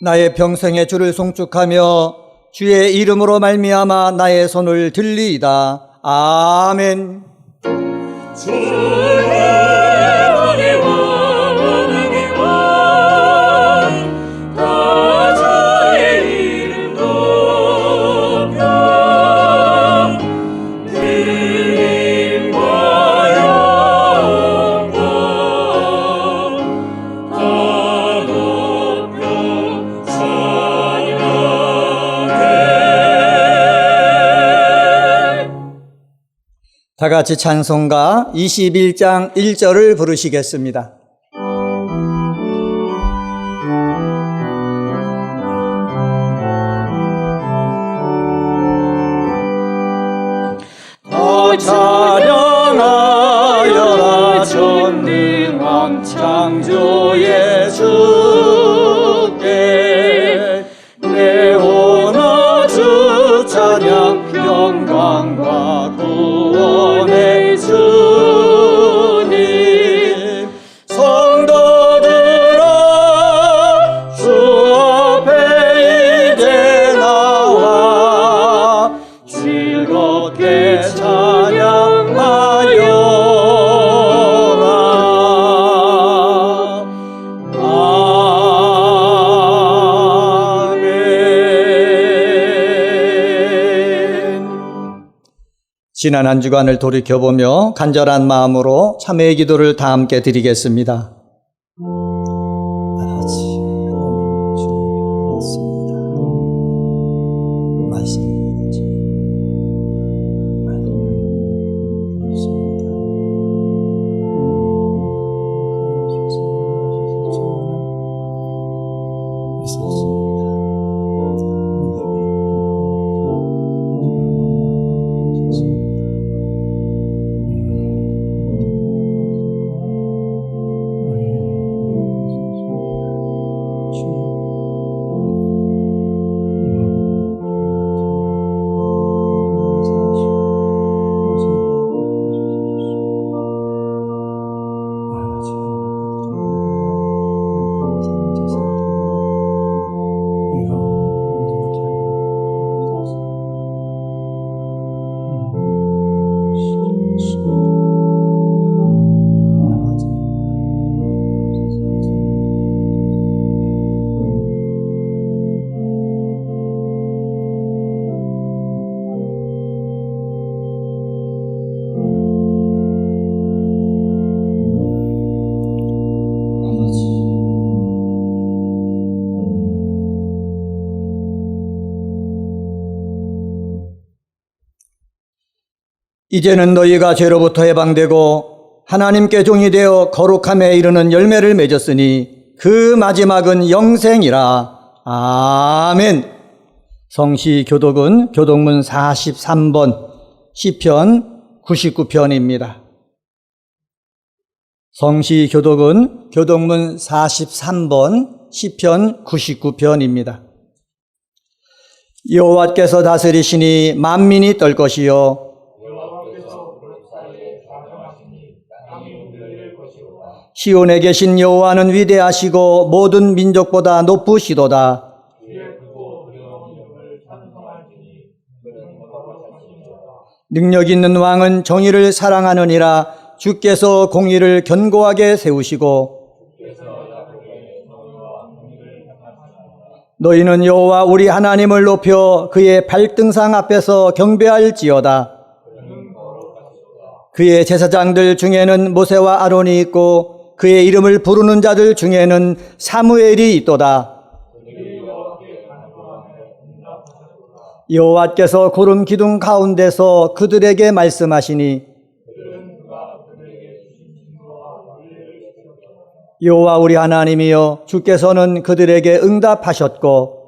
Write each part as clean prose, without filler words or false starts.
나의 평생의 주를 송축하며 주의 이름으로 말미암아 나의 손을 들리이다. 아멘. 다 같이 찬송가 21장 1절을 부르시겠습니다. 더 찬양하여라 전능왕 창조의 주께 내오나 주 찬양 평강과 구원의 주님 성도들아 주 앞에 이제 나와 즐겁게 찬양하여라. 아멘. 지난 한 주간을 돌이켜보며 간절한 마음으로 참회의 기도를 다 함께 드리겠습니다. 이제는 너희가 죄로부터 해방되고 하나님께 종이 되어 거룩함에 이르는 열매를 맺었으니 그 마지막은 영생이라. 아멘. 성시 교독은 교독문 43번 시편 99편입니다. 성시 교독은 교독문 43번 시편 99편입니다. 여호와께서 다스리시니 만민이 떨 것이요 시온에 계신 여호와는 위대하시고 모든 민족보다 높으시도다. 능력 있는 왕은 정의를 사랑하느니라. 주께서 공의를 견고하게 세우시고 너희는 여호와 우리 하나님을 높여 그의 발등상 앞에서 경배할지어다. 그의 제사장들 중에는 모세와 아론이 있고 그의 이름을 부르는 자들 중에는 사무엘이 있도다. 여호와께서 구름 기둥 가운데서 그들에게 말씀하시니 여호와 우리 하나님이여 주께서는 그들에게 응답하셨고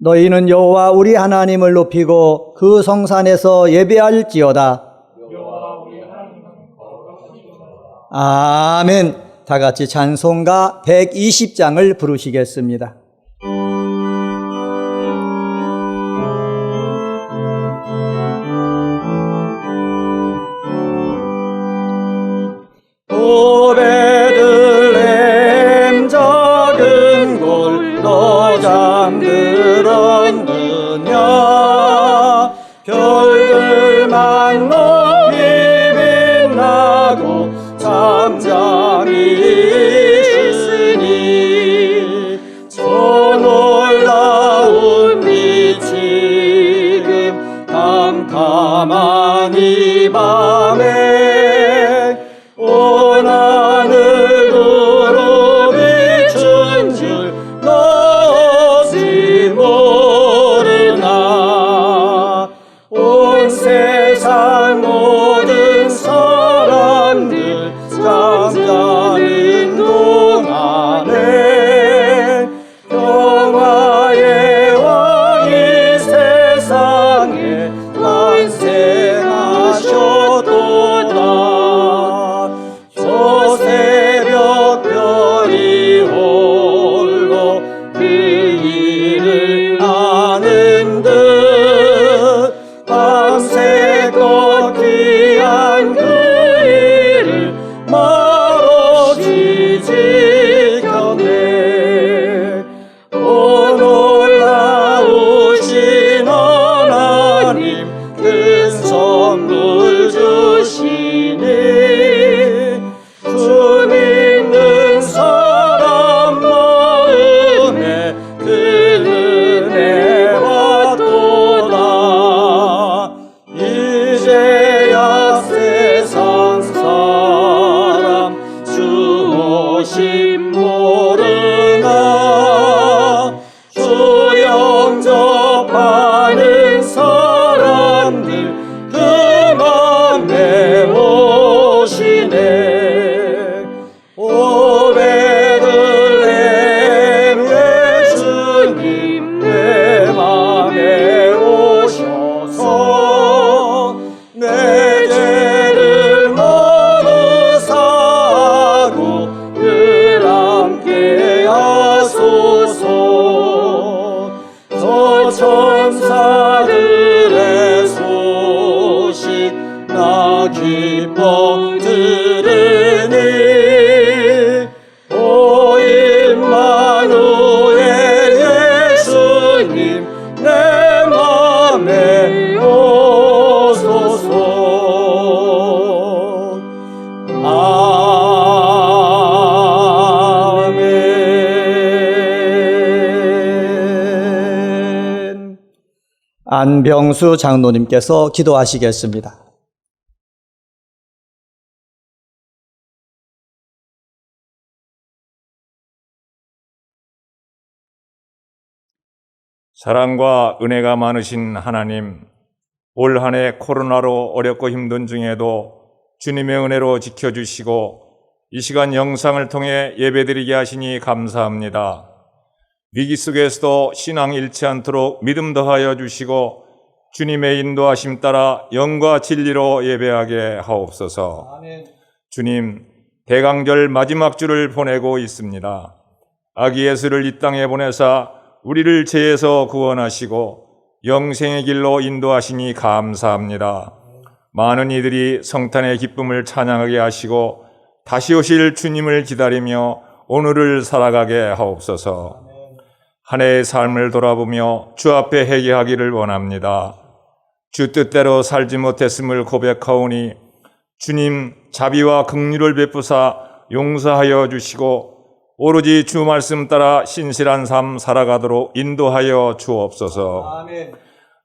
너희는 여호와 우리 하나님을 높이고 그 성산에서 예배할지어다. 아멘. 다 같이 찬송가 120장을 부르시겠습니다. 고백 하늘만 높이 빛나고 잠잠히 있으니 저 놀라운 빛 지금 캄캄한 이 밤에 온 하늘으로 비춘 줄 너지 모르나 온 세상 모든 사람들 잠자는 동안에 평화의 왕이 세상에 탄생하셨도다. 저 새벽별이 홀로 그 일을 아는 듯 밤새껏 귀한 그 일을 말없이 지켰네. 오 놀라우신 하나님 큰 선물 주시니 주 믿는 사람 마음에 그 은혜 받도다. 이제야 세상 사람 주 오심 모르나 주 영접하는 사람들 그 맘에 오시네. 오 베들레헴 예수님 내 맘에 오셔서 내 죄를 모두 사하고 늘 함께 하소서. 저 천사들의 소식 나 기뻐 들으니 오 임마누엘 예수님 내 맘에 오소서. 아멘. 안병수 장로님께서 기도하시겠습니다. 사랑과 은혜가 많으신 하나님, 올 한 해 코로나로 어렵고 힘든 중에도 주님의 은혜로 지켜주시고 이 시간 영상을 통해 예배드리게 하시니 감사합니다. 위기 속에서도 신앙 잃지 않도록 믿음 더하여 주시고 주님의 인도하심 따라 영과 진리로 예배하게 하옵소서. 아멘. 주님, 대강절 마지막 주를 보내고 있습니다. 아기 예수를 이 땅에 보내사 우리를 죄에서 구원하시고 영생의 길로 인도하시니 감사합니다. 많은 이들이 성탄의 기쁨을 찬양하게 하시고 다시 오실 주님을 기다리며 오늘을 살아가게 하옵소서. 한 해의 삶을 돌아보며 주 앞에 회개하기를 원합니다. 주 뜻대로 살지 못했음을 고백하오니 주님 자비와 긍휼을 베푸사 용서하여 주시고 오로지 주 말씀 따라 신실한 삶 살아가도록 인도하여 주옵소서. 아멘.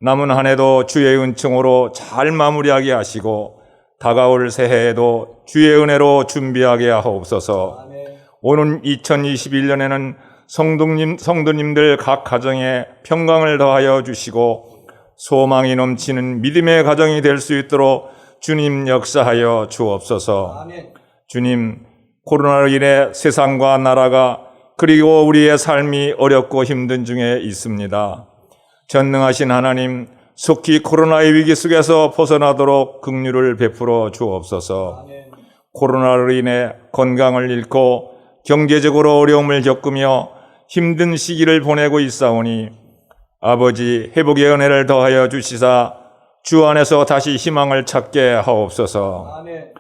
남은 한 해도 주의 은총으로 잘 마무리하게 하시고 다가올 새해에도 주의 은혜로 준비하게 하옵소서. 아멘. 오는 2021년에는 성도님들 각 가정에 평강을 더하여 주시고 소망이 넘치는 믿음의 가정이 될 수 있도록 주님 역사하여 주옵소서. 아멘. 주님, 코로나로 인해 세상과 나라가 그리고 우리의 삶이 어렵고 힘든 중에 있습니다. 전능하신 하나님, 속히 코로나의 위기 속에서 벗어나도록 긍휼을 베풀어 주옵소서. 아멘. 코로나로 인해 건강을 잃고 경제적으로 어려움을 겪으며 힘든 시기를 보내고 있사오니 아버지 회복의 은혜를 더하여 주시사 주 안에서 다시 희망을 찾게 하옵소서. 아멘.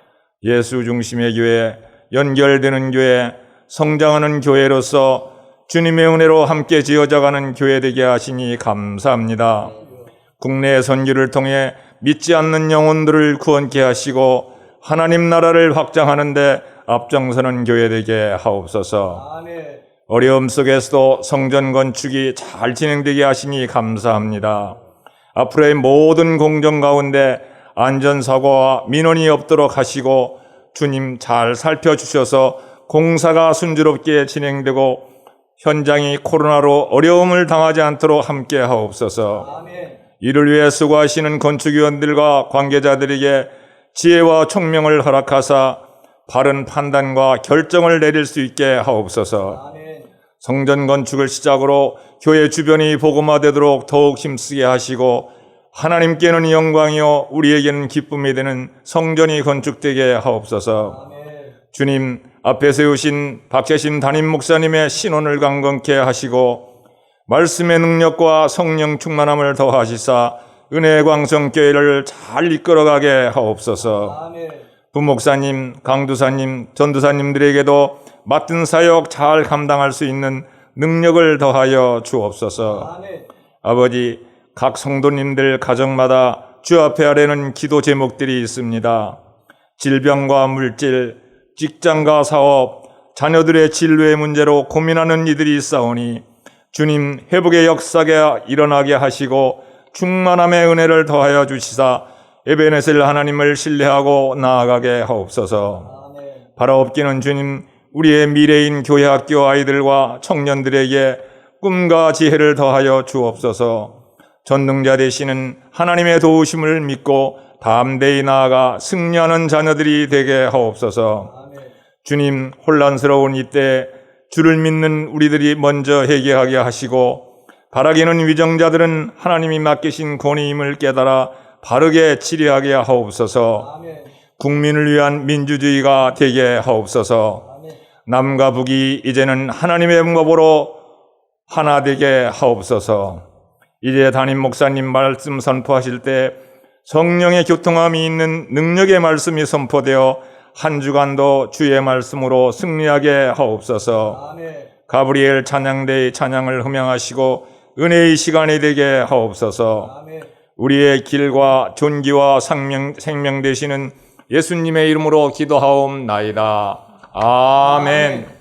예수 중심의 교회, 연결되는 교회, 성장하는 교회로서 주님의 은혜로 함께 지어져가는 교회 되게 하시니 감사합니다. 국내 선교를 통해 믿지 않는 영혼들을 구원케 하시고 하나님 나라를 확장하는데 앞장서는 교회 되게 하옵소서. 아멘. 어려움 속에서도 성전 건축이 잘 진행되게 하시니 감사합니다. 앞으로의 모든 공정 가운데 안전사고와 민원이 없도록 하시고 주님 잘 살펴주셔서 공사가 순조롭게 진행되고 현장이 코로나로 어려움을 당하지 않도록 함께 하옵소서. 아멘. 이를 위해 수고하시는 건축위원들과 관계자들에게 지혜와 총명을 허락하사 바른 판단과 결정을 내릴 수 있게 하옵소서. 아멘. 성전 건축을 시작으로 교회 주변이 복음화되도록 더욱 힘쓰게 하시고 하나님께는 영광이요 우리에게는 기쁨이 되는 성전이 건축되게 하옵소서. 아멘. 주님 앞에 세우신 박재신 담임 목사님의 신원을 강건케 하시고 말씀의 능력과 성령 충만함을 더하시사 은혜의 광성교회를 잘 이끌어가게 하옵소서. 아멘. 부목사님, 강두사님, 전두사님들에게도 맡은 사역 잘 감당할 수 있는 능력을 더하여 주옵소서. 아멘. 아버지, 각 성도님들 가정마다 주 앞에 아뢰는 기도 제목들이 있습니다. 질병과 물질, 직장과 사업, 자녀들의 진로의 문제로 고민하는 이들이 있사오니 주님 회복의 역사가 일어나게 하시고 충만함의 은혜를 더하여 주시사 에베네셀 하나님을 신뢰하고 나아가게 하옵소서. 아멘. 바라옵기는 주님 우리의 미래인 교회 학교 아이들과 청년들에게 꿈과 지혜를 더하여 주옵소서. 전능자 되시는 하나님의 도우심을 믿고 담대히 나아가 승리하는 자녀들이 되게 하옵소서. 아멘. 주님 혼란스러운 이때 주를 믿는 우리들이 먼저 회개하게 하시고 바라기는 위정자들은 하나님이 맡기신 권위임을 깨달아 바르게 치리하게 하옵소서. 아멘. 국민을 위한 민주주의가 되게 하옵소서. 아멘. 남과 북이 이제는 하나님의 법으로 하나 되게 하옵소서. 이제 담임 목사님 말씀 선포하실 때 성령의 교통함이 있는 능력의 말씀이 선포되어 한 주간도 주의 말씀으로 승리하게 하옵소서. 아멘. 가브리엘 찬양대의 찬양을 흠양하시고 은혜의 시간이 되게 하옵소서. 아멘. 우리의 길과 존귀와 생명 되시는 예수님의 이름으로 기도하옵나이다. 아멘.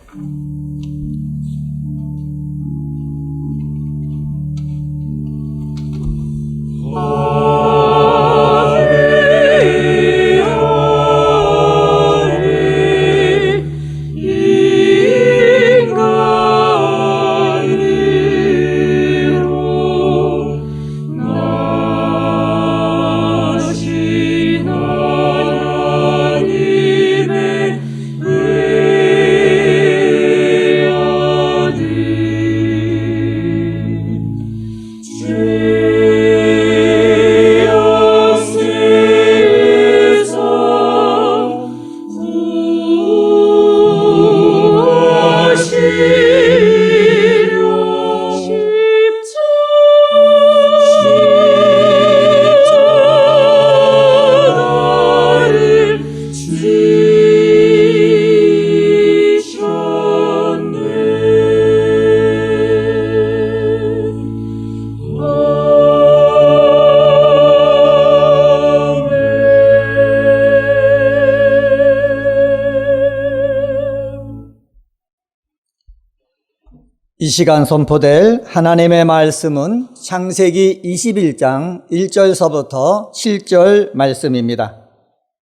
이 시간 선포될 하나님의 말씀은 창세기 21장 1절서부터 7절 말씀입니다.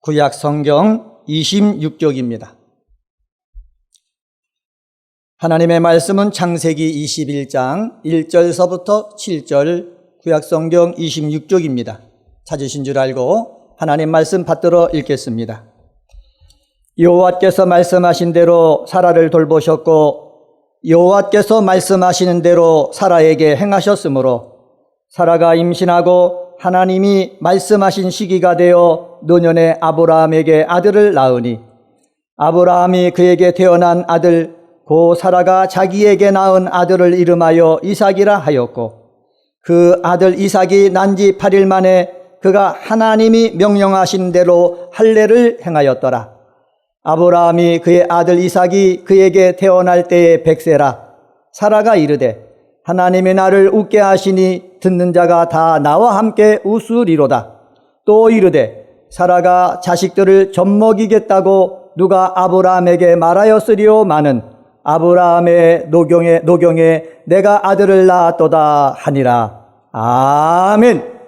구약 성경 26쪽입니다. 하나님의 말씀은 창세기 21장 1절서부터 7절 구약 성경 26쪽입니다. 찾으신 줄 알고 하나님 말씀 받들어 읽겠습니다. 여호와께서 말씀하신 대로 사라를 돌보셨고 여호와께서 말씀하시는 대로 사라에게 행하셨으므로 사라가 임신하고 하나님이 말씀하신 시기가 되어 노년에 아브라함에게 아들을 낳으니 아브라함이 그에게 태어난 아들 고 사라가 자기에게 낳은 아들을 이름하여 이삭이라 하였고 그 아들 이삭이 난 지 8일 만에 그가 하나님이 명령하신 대로 할례를 행하였더라. 아브라함이 그의 아들 이삭이 그에게 태어날 때에 100세라. 사라가 이르되 하나님이 나를 웃게 하시니 듣는 자가 다 나와 함께 웃으리로다. 또 이르되 사라가 자식들을 젖먹이겠다고 누가 아브라함에게 말하였으리오마는 아브라함의 노경에 내가 아들을 낳았도다 하니라. 아멘.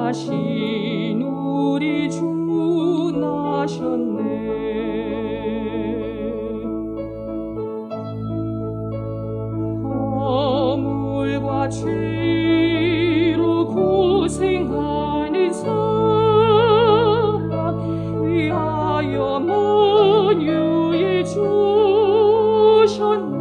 하신 우리 주 나셨네. 허물과 죄로 고생하는 사람 위하여 만유에 주셨네.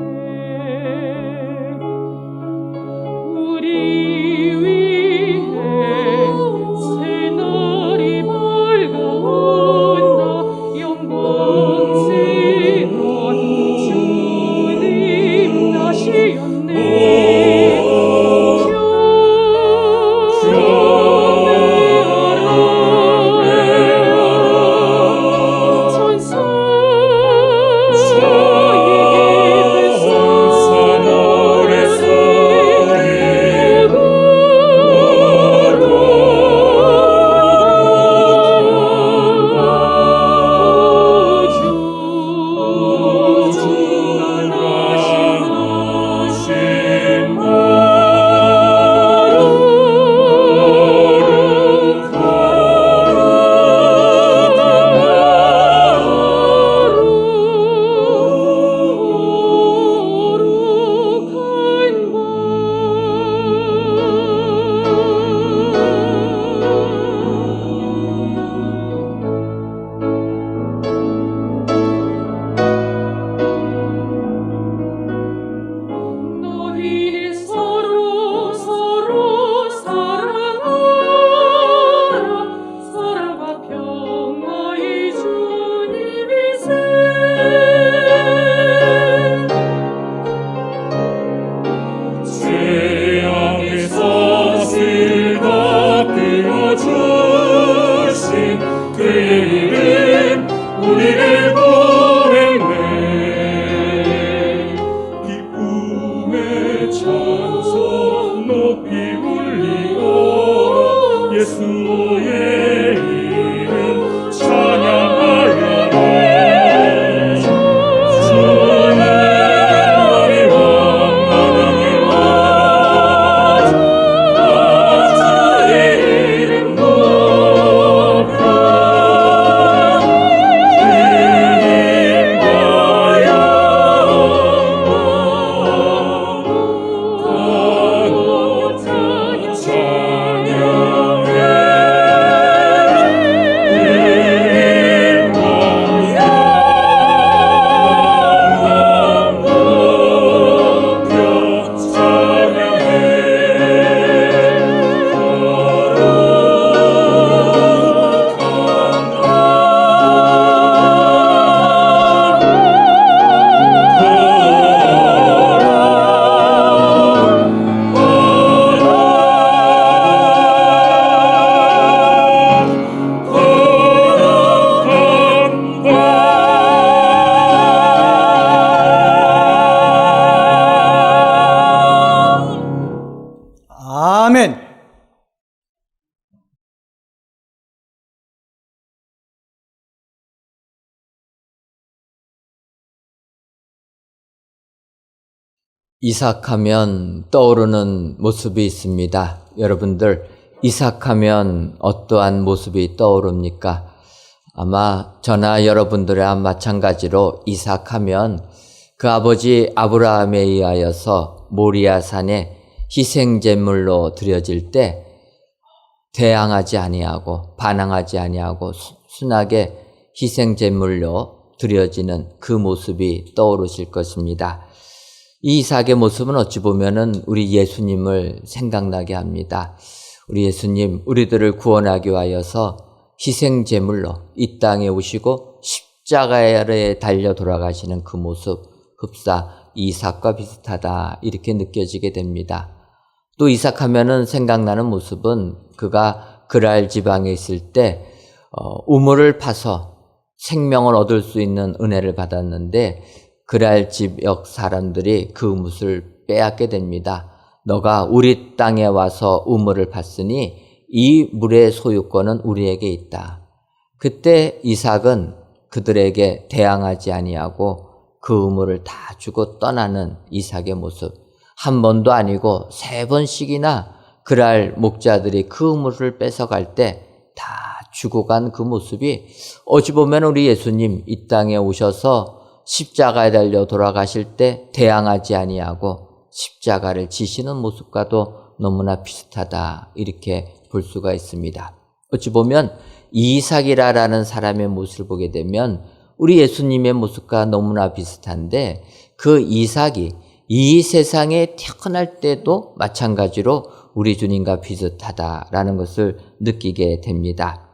이삭하면 떠오르는 모습이 있습니다. 여러분들, 이삭하면 어떠한 모습이 떠오릅니까? 아마 저나 여러분들과 마찬가지로 이삭하면 그 아버지 아브라함에 의하여서 모리아산에 희생제물로 드려질 때 대항하지 아니하고 반항하지 아니하고 순하게 희생제물로 드려지는 그 모습이 떠오르실 것입니다. 이 이삭의 모습은 어찌 보면은 우리 예수님을 생각나게 합니다. 우리 예수님, 우리들을 구원하기 위하여서 희생제물로 이 땅에 오시고 십자가에 달려 돌아가시는 그 모습, 흡사 이삭과 비슷하다 이렇게 느껴지게 됩니다. 또 이삭하면은 생각나는 모습은 그가 그랄 지방에 있을 때 우물을 파서 생명을 얻을 수 있는 은혜를 받았는데 그랄 지역 사람들이 그 우물을 빼앗게 됩니다. 너가 우리 땅에 와서 우물을 팠으니 이 물의 소유권은 우리에게 있다. 그때 이삭은 그들에게 대항하지 아니하고 그 우물을 다 주고 떠나는 이삭의 모습. 한 번도 아니고 3번씩이나 그랄 목자들이 그 우물을 뺏어갈 때 다 주고 간 그 모습이 어찌 보면 우리 예수님 이 땅에 오셔서 십자가에 달려 돌아가실 때 대항하지 아니하고 십자가를 지시는 모습과도 너무나 비슷하다 이렇게 볼 수가 있습니다. 어찌 보면 이삭이라는 사람의 모습을 보게 되면 우리 예수님의 모습과 너무나 비슷한데 그 이삭이 이 세상에 태어날 때도 마찬가지로 우리 주님과 비슷하다라는 것을 느끼게 됩니다.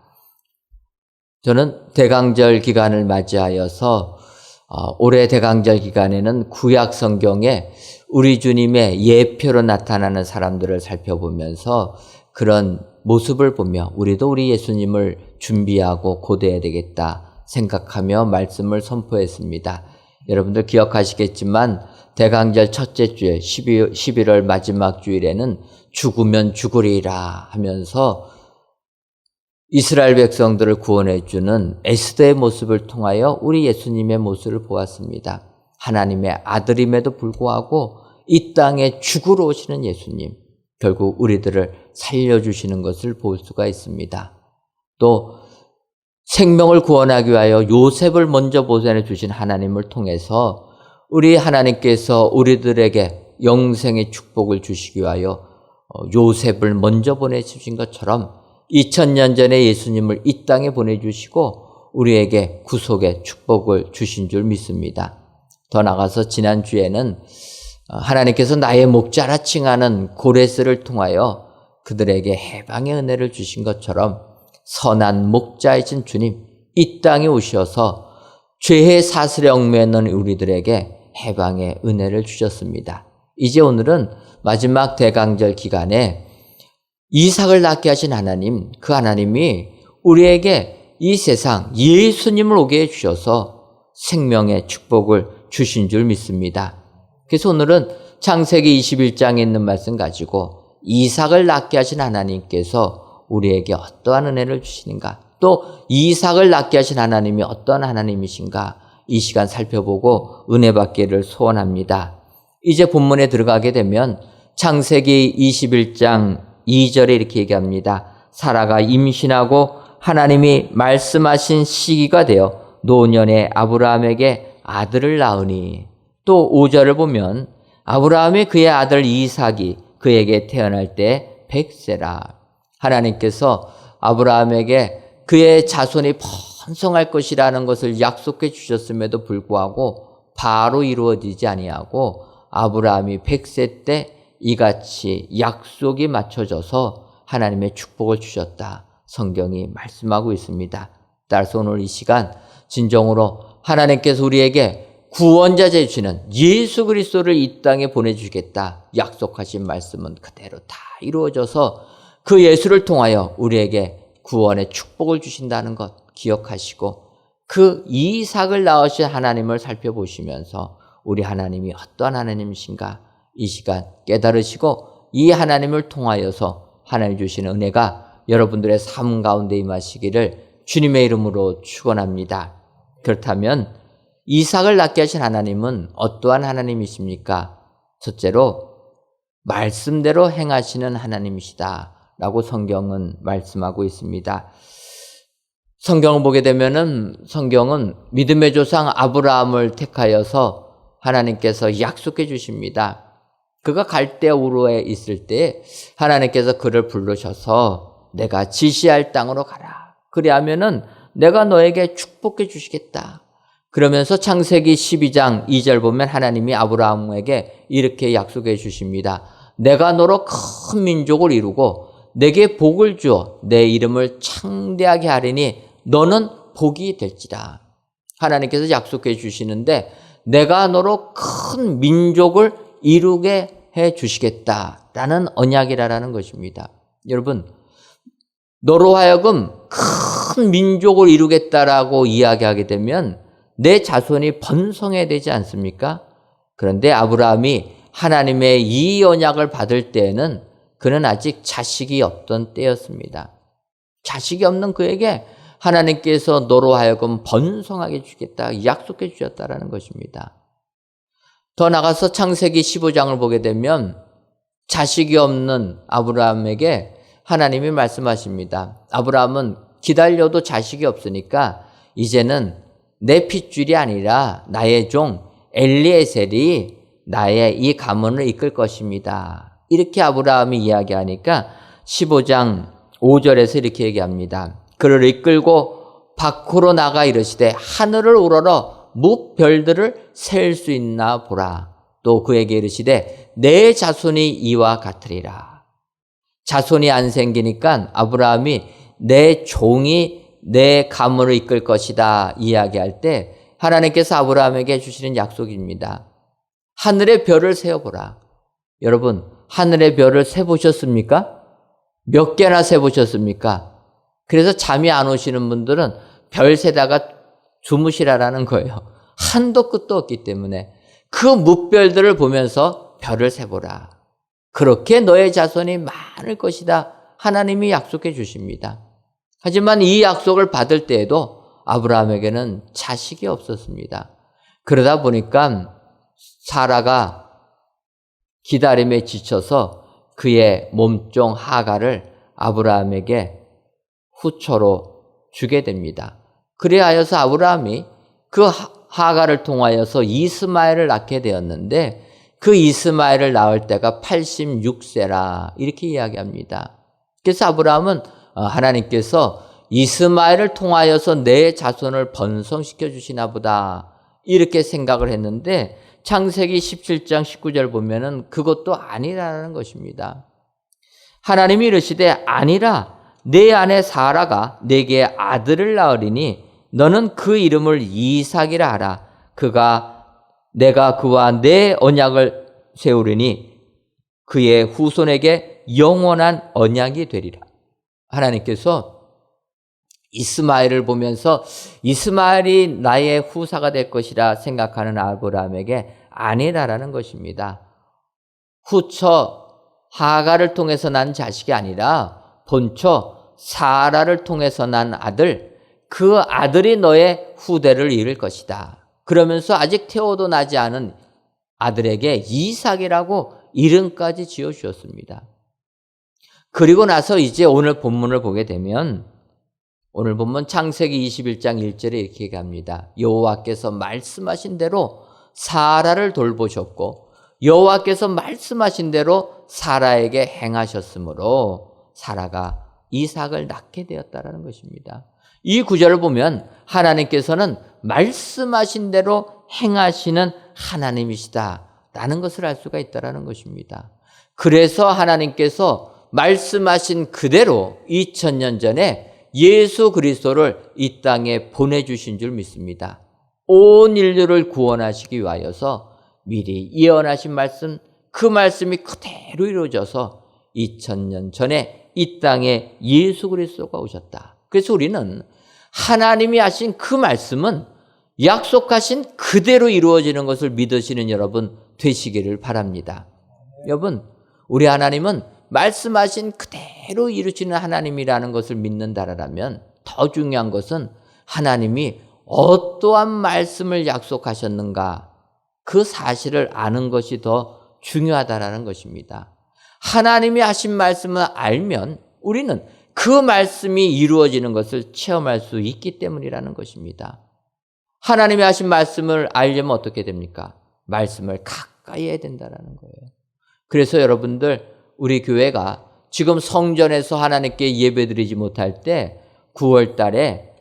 저는 대강절 기간을 맞이하여서 올해 대강절 기간에는 구약 성경에 우리 주님의 예표로 나타나는 사람들을 살펴보면서 그런 모습을 보며 우리도 우리 예수님을 준비하고 고대해야 되겠다 생각하며 말씀을 선포했습니다. 여러분들 기억하시겠지만 대강절 첫째 주에 11월 마지막 주일에는 죽으면 죽으리라 하면서 이스라엘 백성들을 구원해 주는 에스더의 모습을 통하여 우리 예수님의 모습을 보았습니다. 하나님의 아들임에도 불구하고 이 땅에 죽으러 오시는 예수님, 결국 우리들을 살려주시는 것을 볼 수가 있습니다. 또 생명을 구원하기 위하여 요셉을 먼저 보내주신 하나님을 통해서 우리 하나님께서 우리들에게 영생의 축복을 주시기 위하여 요셉을 먼저 보내주신 것처럼 2000년 전에 예수님을 이 땅에 보내주시고 우리에게 구속의 축복을 주신 줄 믿습니다. 더 나아가서 지난주에는 하나님께서 나의 목자라 칭하는 고레스를 통하여 그들에게 해방의 은혜를 주신 것처럼 선한 목자이신 주님 이 땅에 오셔서 죄의 사슬에 얽매는 우리들에게 해방의 은혜를 주셨습니다. 이제 오늘은 마지막 대강절 기간에 이삭을 낳게 하신 하나님, 그 하나님이 우리에게 이 세상 예수님을 오게 해주셔서 생명의 축복을 주신 줄 믿습니다. 그래서 오늘은 창세기 21장에 있는 말씀 가지고 이삭을 낳게 하신 하나님께서 우리에게 어떠한 은혜를 주시는가, 또 이삭을 낳게 하신 하나님이 어떠한 하나님이신가 이 시간 살펴보고 은혜 받기를 소원합니다. 이제 본문에 들어가게 되면 창세기 21장 2절에 이렇게 얘기합니다. 사라가 임신하고 하나님이 말씀하신 시기가 되어 노년에 아브라함에게 아들을 낳으니, 또 5절을 보면 아브라함이 그의 아들 이삭이 그에게 태어날 때 100세라. 하나님께서 아브라함에게 그의 자손이 번성할 것이라는 것을 약속해 주셨음에도 불구하고 바로 이루어지지 아니하고 아브라함이 100세 때 이같이 약속이 맞춰져서 하나님의 축복을 주셨다. 성경이 말씀하고 있습니다. 따라서 오늘 이 시간 진정으로 하나님께서 우리에게 구원자 되시는 예수 그리스도를 이 땅에 보내주겠다 약속하신 말씀은 그대로 다 이루어져서 그 예수를 통하여 우리에게 구원의 축복을 주신다는 것 기억하시고 그 이삭을 낳으신 하나님을 살펴보시면서 우리 하나님이 어떠한 하나님이신가 이 시간 깨달으시고 이 하나님을 통하여서 하나님 주시는 은혜가 여러분들의 삶 가운데 임하시기를 주님의 이름으로 축원합니다. 그렇다면 이삭을 낳게 하신 하나님은 어떠한 하나님이십니까? 첫째로 말씀대로 행하시는 하나님이시다 라고 성경은 말씀하고 있습니다. 성경을 보게 되면은 성경은 믿음의 조상 아브라함을 택하여서 하나님께서 약속해 주십니다. 그가 갈대우르에 있을 때 하나님께서 그를 부르셔서 내가 지시할 땅으로 가라. 그리하면은 내가 너에게 축복해 주시겠다. 그러면서 창세기 12장 2절 보면 하나님이 아브라함에게 이렇게 약속해 주십니다. 내가 너로 큰 민족을 이루고 내게 복을 주어 내 이름을 창대하게 하리니 너는 복이 될지라. 하나님께서 약속해 주시는데 내가 너로 큰 민족을 이루게 해 주시겠다라는 언약이라는 것입니다. 여러분, 너로 하여금 큰 민족을 이루겠다라고 이야기하게 되면 내 자손이 번성해야 되지 않습니까? 그런데 아브라함이 하나님의 이 언약을 받을 때에는 그는 아직 자식이 없던 때였습니다. 자식이 없는 그에게 하나님께서 너로 하여금 번성하게 주겠다 약속해 주셨다라는 것입니다. 더 나가서 창세기 15장을 보게 되면 자식이 없는 아브라함에게 하나님이 말씀하십니다. 아브라함은 기다려도 자식이 없으니까 이제는 내 핏줄이 아니라 나의 종 엘리에셀이 나의 이 가문을 이끌 것입니다. 이렇게 아브라함이 이야기하니까 15장 5절에서 이렇게 얘기합니다. 그를 이끌고 밖으로 나가 이르시되 하늘을 우러러 무별들을 셀 수 있나 보라. 또 그에게 이르시되 내 자손이 이와 같으리라. 자손이 안 생기니까 아브라함이 내 종이 내 가문을 이끌 것이다 이야기할 때 하나님께서 아브라함에게 주시는 약속입니다. 하늘의 별을 세어보라. 여러분, 하늘의 별을 세보셨습니까? 몇 개나 세보셨습니까? 그래서 잠이 안 오시는 분들은 별 세다가 주무시라라는 거예요. 한도 끝도 없기 때문에 그 무별들을 보면서 별을 세보라. 그렇게 너의 자손이 많을 것이다. 하나님이 약속해 주십니다. 하지만 이 약속을 받을 때에도 아브라함에게는 자식이 없었습니다. 그러다 보니까 사라가 기다림에 지쳐서 그의 몸종 하가를 아브라함에게 후처로 주게 됩니다. 그리하여서 아브라함이 그 하가를 통하여서 이스마엘을 낳게 되었는데 그 이스마엘을 낳을 때가 86세라 이렇게 이야기합니다. 그래서 아브라함은 하나님께서 이스마엘을 통하여서 내 자손을 번성시켜 주시나 보다 이렇게 생각을 했는데 창세기 17장 19절 보면은 그것도 아니라는 것입니다. 하나님이 이르시되 아니라 내 아내 사라가 내게 아들을 낳으리니 너는 그 이름을 이삭이라 하라. 내가 그와 내 언약을 세우리니 그의 후손에게 영원한 언약이 되리라. 하나님께서 이스마엘을 보면서 이스마엘이 나의 후사가 될 것이라 생각하는 아브라함에게 아니라라는 것입니다. 후처 하가를 통해서 난 자식이 아니라 본처 사라를 통해서 난 아들, 그 아들이 너의 후대를 이을 것이다. 그러면서 아직 태어도 나지 않은 아들에게 이삭이라고 이름까지 지어주었습니다. 그리고 나서 이제 오늘 본문을 보게 되면 오늘 본문 창세기 21장 1절에 이렇게 얘기합니다. 여호와께서 말씀하신 대로 사라를 돌보셨고 여호와께서 말씀하신 대로 사라에게 행하셨으므로 사라가 이삭을 낳게 되었다라는 것입니다. 이 구절을 보면 하나님께서는 말씀하신 대로 행하시는 하나님이시다라는 것을 알 수가 있다라는 것입니다. 그래서 하나님께서 말씀하신 그대로 2000년 전에 예수 그리스도를 이 땅에 보내주신 줄 믿습니다. 온 인류를 구원하시기 위하여서 미리 예언하신 말씀, 그 말씀이 그대로 이루어져서 2000년 전에 이 땅에 예수 그리스도가 오셨다. 그래서 우리는 하나님이 하신 그 말씀은 약속하신 그대로 이루어지는 것을 믿으시는 여러분 되시기를 바랍니다. 여러분, 우리 하나님은 말씀하신 그대로 이루시는 하나님이라는 것을 믿는다라면 더 중요한 것은 하나님이 어떠한 말씀을 약속하셨는가 그 사실을 아는 것이 더 중요하다라는 것입니다. 하나님이 하신 말씀을 알면 우리는 그 말씀이 이루어지는 것을 체험할 수 있기 때문이라는 것입니다. 하나님이 하신 말씀을 알려면 어떻게 됩니까? 말씀을 가까이 해야 된다는 거예요. 그래서 여러분들, 우리 교회가 지금 성전에서 하나님께 예배드리지 못할 때 9월 달에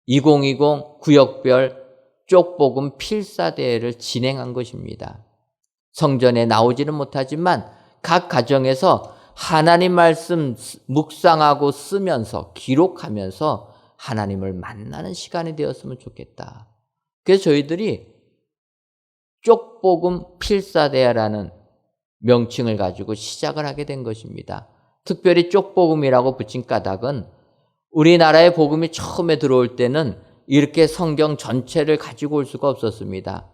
2020 구역별 쪽복음 필사대회를 진행한 것입니다. 성전에 나오지는 못하지만 각 가정에서 하나님 말씀 묵상하고 쓰면서 기록하면서 하나님을 만나는 시간이 되었으면 좋겠다. 그래서 저희들이 쪽복음 필사대회라는 명칭을 가지고 시작을 하게 된 것입니다. 특별히 쪽복음이라고 붙인 까닭은 우리나라에 복음이 처음에 들어올 때는 이렇게 성경 전체를 가지고 올 수가 없었습니다.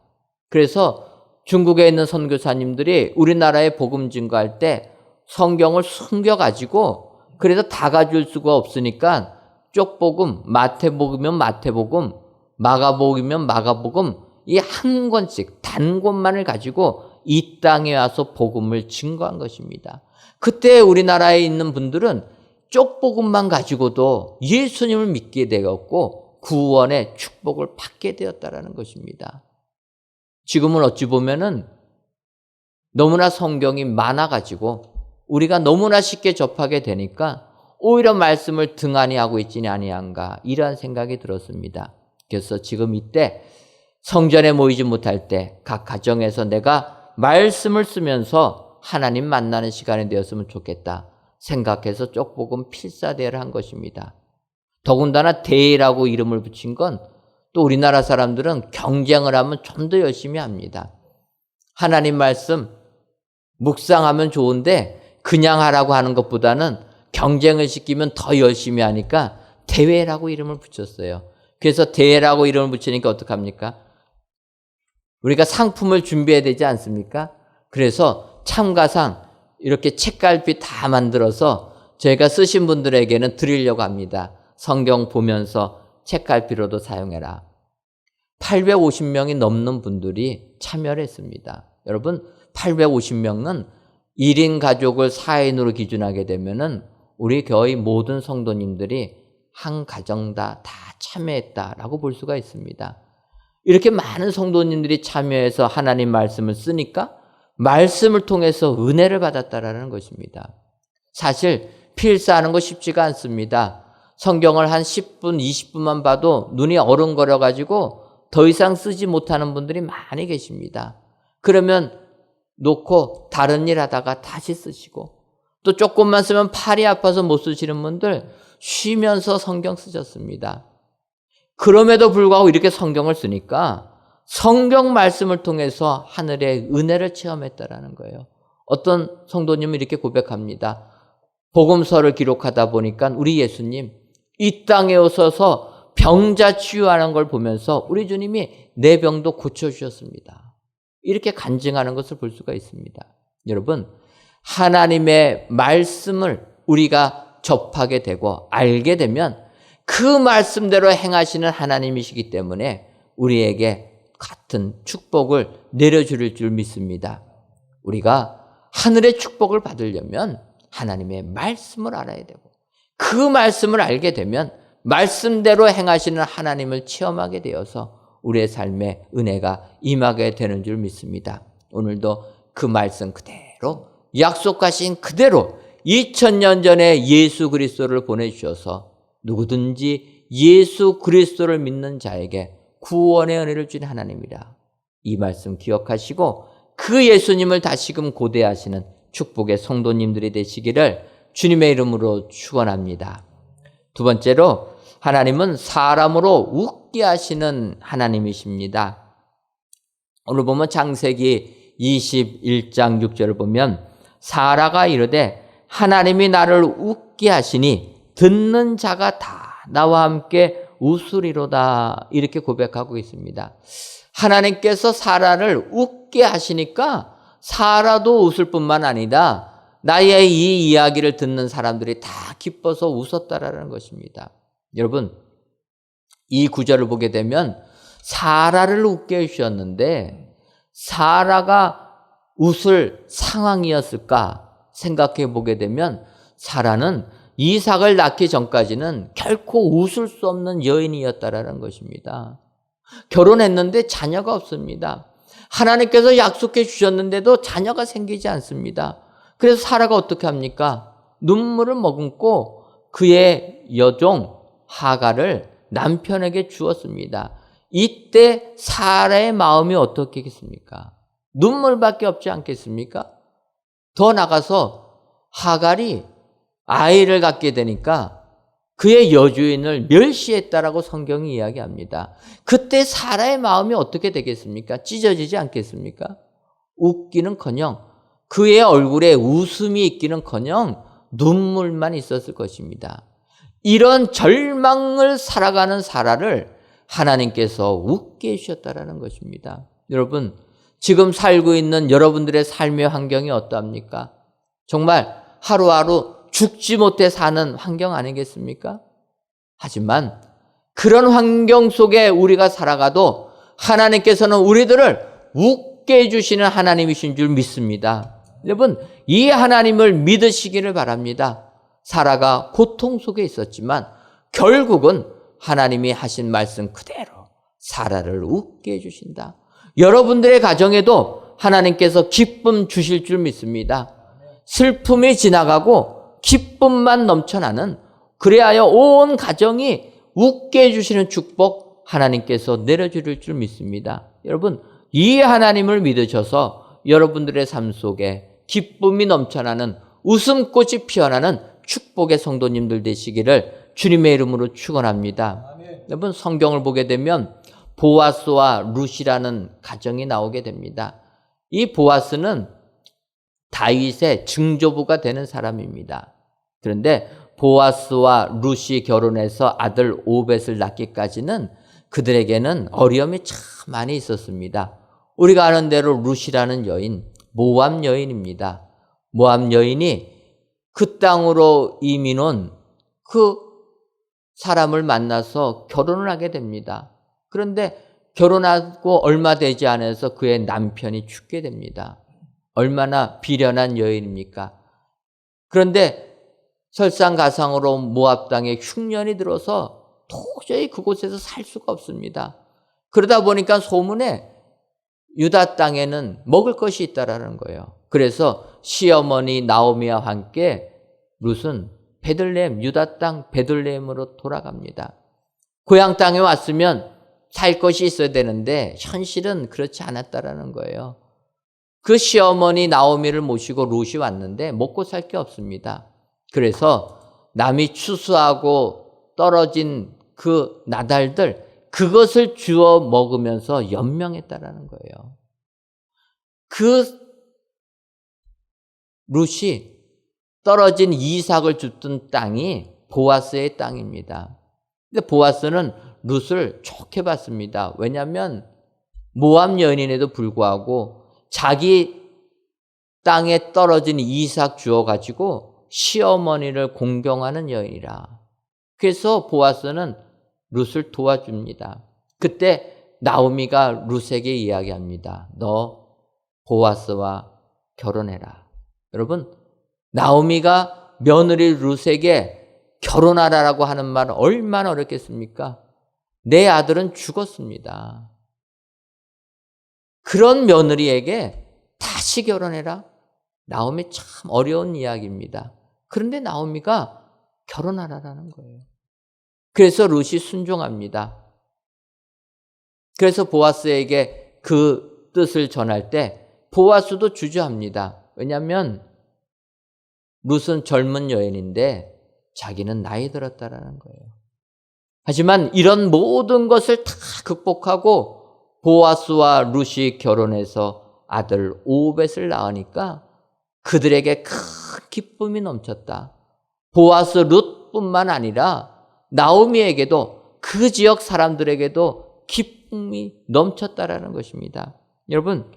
그래서 중국에 있는 선교사님들이 우리나라에 복음 증거할 때 성경을 숨겨가지고 그래서 다 가져올 수가 없으니까 쪽복음, 마태복음이면 마태복음, 마가복음이면 마가복음, 이 한 권씩 단권만을 가지고 이 땅에 와서 복음을 증거한 것입니다. 그때 우리나라에 있는 분들은 쪽복음만 가지고도 예수님을 믿게 되었고 구원의 축복을 받게 되었다라는 것입니다. 지금은 어찌 보면은 너무나 성경이 많아가지고 우리가 너무나 쉽게 접하게 되니까 오히려 말씀을 등한히 하고 있지는 아니한가, 이러한 생각이 들었습니다. 그래서 지금 이때 성전에 모이지 못할 때 각 가정에서 내가 말씀을 쓰면서 하나님 만나는 시간이 되었으면 좋겠다 생각해서 쪽복음 필사대회를 한 것입니다. 더군다나 대회라고 이름을 붙인 건 또 우리나라 사람들은 경쟁을 하면 좀 더 열심히 합니다. 하나님 말씀 묵상하면 좋은데 그냥 하라고 하는 것보다는 경쟁을 시키면 더 열심히 하니까 대회라고 이름을 붙였어요. 그래서 대회라고 이름을 붙이니까 어떡합니까? 우리가 상품을 준비해야 되지 않습니까? 그래서 참가상 이렇게 책갈피 다 만들어서 저희가 쓰신 분들에게는 드리려고 합니다. 성경 보면서 책갈피로도 사용해라. 850명이 넘는 분들이 참여를 했습니다. 여러분, 850명은 1인 가족을 4인으로 기준하게 되면은 우리 거의 모든 성도님들이 한 가정 다 참여했다라고 볼 수가 있습니다. 이렇게 많은 성도님들이 참여해서 하나님 말씀을 쓰니까 말씀을 통해서 은혜를 받았다라는 것입니다. 사실 필사하는 거 쉽지가 않습니다. 성경을 한 10분, 20분만 봐도 눈이 어른거려가지고 더 이상 쓰지 못하는 분들이 많이 계십니다. 그러면 놓고 다른 일 하다가 다시 쓰시고, 또 조금만 쓰면 팔이 아파서 못 쓰시는 분들 쉬면서 성경 쓰셨습니다. 그럼에도 불구하고 이렇게 성경을 쓰니까 성경 말씀을 통해서 하늘의 은혜를 체험했다라는 거예요. 어떤 성도님은 이렇게 고백합니다. 복음서를 기록하다 보니까 우리 예수님 이 땅에 오셔서 병자 치유하는 걸 보면서 우리 주님이 내 병도 고쳐주셨습니다. 이렇게 간증하는 것을 볼 수가 있습니다. 여러분, 하나님의 말씀을 우리가 접하게 되고 알게 되면 그 말씀대로 행하시는 하나님이시기 때문에 우리에게 같은 축복을 내려줄 줄 믿습니다. 우리가 하늘의 축복을 받으려면 하나님의 말씀을 알아야 되고, 그 말씀을 알게 되면 말씀대로 행하시는 하나님을 체험하게 되어서 우리의 삶에 은혜가 임하게 되는 줄 믿습니다. 오늘도 그 말씀 그대로, 약속하신 그대로 2000년 전에 예수 그리스도를 보내주셔서 누구든지 예수 그리스도를 믿는 자에게 구원의 은혜를 주신 하나님이라. 이 말씀 기억하시고 그 예수님을 다시금 고대하시는 축복의 성도님들이 되시기를 주님의 이름으로 축원합니다. 두 번째로, 하나님은 사람으로 웃게 하시는 하나님이십니다. 오늘 보면 창세기 21장 6절을 보면 사라가 이르되 하나님이 나를 웃게 하시니 듣는 자가 다 나와 함께 웃으리로다, 이렇게 고백하고 있습니다. 하나님께서 사라를 웃게 하시니까 사라도 웃을 뿐만 아니라 나의 이 이야기를 듣는 사람들이 다 기뻐서 웃었다라는 것입니다. 여러분, 이 구절을 보게 되면 사라를 웃게 해주셨는데 사라가 웃을 상황이었을까 생각해 보게 되면 사라는 이삭을 낳기 전까지는 결코 웃을 수 없는 여인이었다라는 것입니다. 결혼했는데 자녀가 없습니다. 하나님께서 약속해 주셨는데도 자녀가 생기지 않습니다. 그래서 사라가 어떻게 합니까? 눈물을 머금고 그의 여종 하갈을 남편에게 주었습니다. 이때 사라의 마음이 어떻겠습니까? 눈물밖에 없지 않겠습니까? 더 나가서 하갈이 아이를 갖게 되니까 그의 여주인을 멸시했다라고 성경이 이야기합니다. 그때 사라의 마음이 어떻게 되겠습니까? 찢어지지 않겠습니까? 웃기는커녕 그의 얼굴에 웃음이 있기는커녕 눈물만 있었을 것입니다. 이런 절망을 살아가는 사라를 하나님께서 웃게 해주셨다라는 것입니다. 여러분, 지금 살고 있는 여러분들의 삶의 환경이 어떠합니까? 정말 하루하루 죽지 못해 사는 환경 아니겠습니까? 하지만 그런 환경 속에 우리가 살아가도 하나님께서는 우리들을 웃게 해주시는 하나님이신 줄 믿습니다. 여러분, 이 하나님을 믿으시기를 바랍니다. 사라가 고통 속에 있었지만 결국은 하나님이 하신 말씀 그대로 사라를 웃게 해주신다. 여러분들의 가정에도 하나님께서 기쁨 주실 줄 믿습니다. 슬픔이 지나가고 기쁨만 넘쳐나는, 그래야 온 가정이 웃게 해주시는 축복 하나님께서 내려주실 줄 믿습니다. 여러분, 이 하나님을 믿으셔서 여러분들의 삶 속에 기쁨이 넘쳐나는, 웃음꽃이 피어나는 축복의 성도님들 되시기를 주님의 이름으로 축원합니다. 여러분, 성경을 보게 되면 보아스와 룻이라는 가정이 나오게 됩니다. 이 보아스는 다윗의 증조부가 되는 사람입니다. 그런데 보아스와 룻이 결혼해서 아들 오벳을 낳기까지는 그들에게는 어려움이 참 많이 있었습니다. 우리가 아는 대로 룻이라는 여인, 모압 여인입니다. 모압 여인이 그 땅으로 이민 온 그 사람을 만나서 결혼을 하게 됩니다. 그런데 결혼하고 얼마 되지 않아서 그의 남편이 죽게 됩니다. 얼마나 비련한 여인입니까? 그런데 설상가상으로 모압 땅에 흉년이 들어서 도저히 그곳에서 살 수가 없습니다. 그러다 보니까 소문에 유다 땅에는 먹을 것이 있다라는 거예요. 그래서 시어머니 나오미와 함께 룻은 베들레헴, 유다 땅 베들레헴으로 돌아갑니다. 고향 땅에 왔으면 살 것이 있어야 되는데 현실은 그렇지 않았다라는 거예요. 그 시어머니 나오미를 모시고 룻이 왔는데 먹고 살 게 없습니다. 그래서 남이 추수하고 떨어진 그 나달들, 그것을 주워 먹으면서 연명했다라는 거예요. 그 룻이 떨어진 이삭을 줍던 땅이 보아스의 땅입니다. 근데 보아스는 룻을 좋게 봤습니다. 왜냐하면 모압 여인임에도 불구하고 자기 땅에 떨어진 이삭 주워가지고 시어머니를 공경하는 여인이라. 그래서 보아스는 룻을 도와줍니다. 그때 나오미가 룻에게 이야기합니다. 너 보아스와 결혼해라. 여러분, 나오미가 며느리 룻에게 결혼하라라고 하는 말은 얼마나 어렵겠습니까? 내 아들은 죽었습니다. 그런 며느리에게 다시 결혼해라? 나오미 참 어려운 이야기입니다. 그런데 나오미가 결혼하라라는 거예요. 그래서 룻이 순종합니다. 그래서 보아스에게 그 뜻을 전할 때 보아스도 주저합니다. 왜냐하면 룻은 젊은 여인인데 자기는 나이 들었다라는 거예요. 하지만 이런 모든 것을 다 극복하고 보아스와 룻이 결혼해서 아들 오벳을 낳으니까 그들에게 큰 기쁨이 넘쳤다. 보아스 룻뿐만 아니라 나오미에게도 그 지역 사람들에게도 기쁨이 넘쳤다라는 것입니다. 여러분,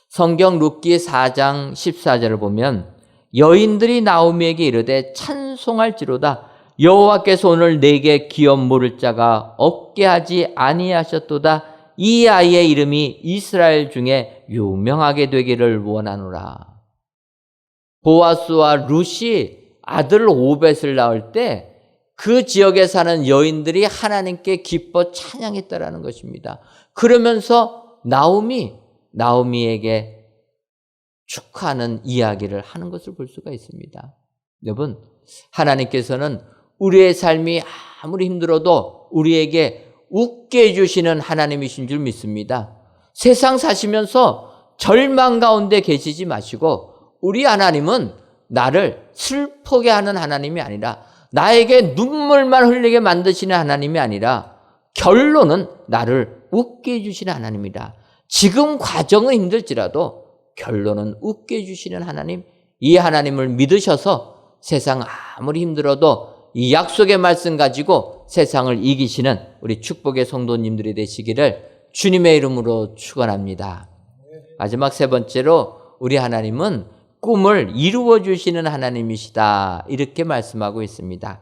성경 룻기 4장 14절을 보면 여인들이 나오미에게 이르되 찬송할지로다. 여호와께서 오늘 내게 기업 물을 자가 없게 하지 아니하셨도다. 이 아이의 이름이 이스라엘 중에 유명하게 되기를 원하노라. 보아스와 룻이 아들 오벳을 낳을 때 그 지역에 사는 여인들이 하나님께 기뻐 찬양했다라는 것입니다. 그러면서 나오미에게 축하하는 이야기를 하는 것을 볼 수가 있습니다. 여러분, 하나님께서는 우리의 삶이 아무리 힘들어도 우리에게 웃게 해주시는 하나님이신 줄 믿습니다. 세상 사시면서 절망 가운데 계시지 마시고 우리 하나님은 나를 슬프게 하는 하나님이 아니라 나에게 눈물만 흘리게 만드시는 하나님이 아니라 결론은 나를 웃게 해주시는 하나님이다. 지금 과정은 힘들지라도 결론은 웃게 해주시는 하나님, 이 하나님을 믿으셔서 세상 아무리 힘들어도 이 약속의 말씀 가지고 세상을 이기시는 우리 축복의 성도님들이 되시기를 주님의 이름으로 축원합니다. 마지막 세 번째로 우리 하나님은 꿈을 이루어 주시는 하나님이시다, 이렇게 말씀하고 있습니다.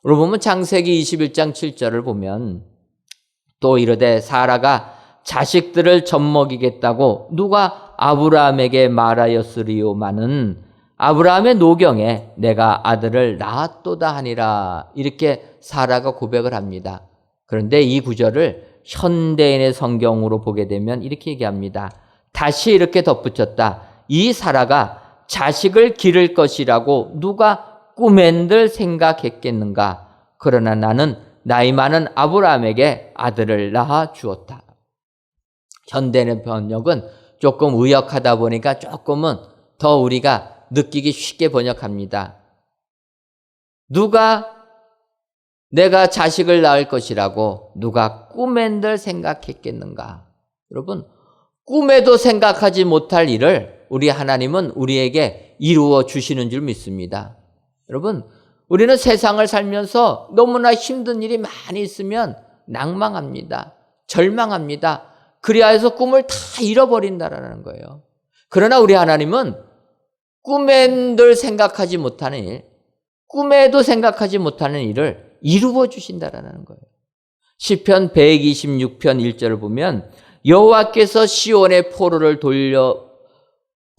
오늘 보면 창세기 21장 7절을 보면 또 이르되 사라가 자식들을 젖먹이겠다고 누가 아브라함에게 말하였으리요마는 아브라함의 노경에 내가 아들을 낳았도다 하니라, 이렇게 사라가 고백을 합니다. 그런데 이 구절을 현대인의 성경으로 보게 되면 이렇게 얘기합니다. 다시 이렇게 덧붙였다. 이 사라가 자식을 기를 것이라고 누가 꿈엔들 생각했겠는가? 그러나 나는 나이 많은 아브라함에게 아들을 낳아 주었다. 현대인의 번역은 조금 의역하다 보니까 조금은 더 우리가 느끼기 쉽게 번역합니다. 누가 내가 자식을 낳을 것이라고 누가 꿈엔들 생각했겠는가? 여러분, 꿈에도 생각하지 못할 일을 우리 하나님은 우리에게 이루어 주시는 줄 믿습니다. 여러분, 우리는 세상을 살면서 너무나 힘든 일이 많이 있으면 낭망합니다. 절망합니다. 그리하여 해서 꿈을 다 잃어버린다라는 거예요. 그러나 우리 하나님은 꿈에도 생각하지 못하는 일, 꿈에도 생각하지 못하는 일을 이루어 주신다라는 거예요. 시편 126편 1절을 보면 여호와께서 시온의 포로를 돌려